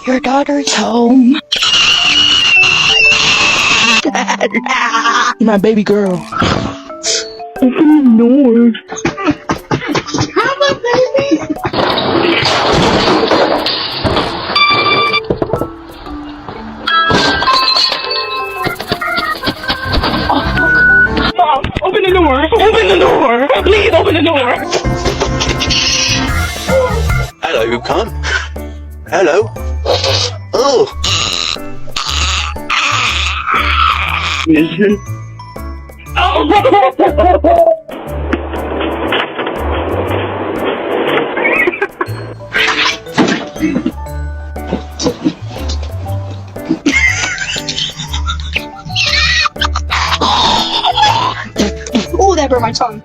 Your daughter's home. My baby girl. Open the door. Come on, baby. Mom, open the door. Open the door. Please open the door. Hello, come. Hello. Oh. Vision. Oh, that burned my tongue.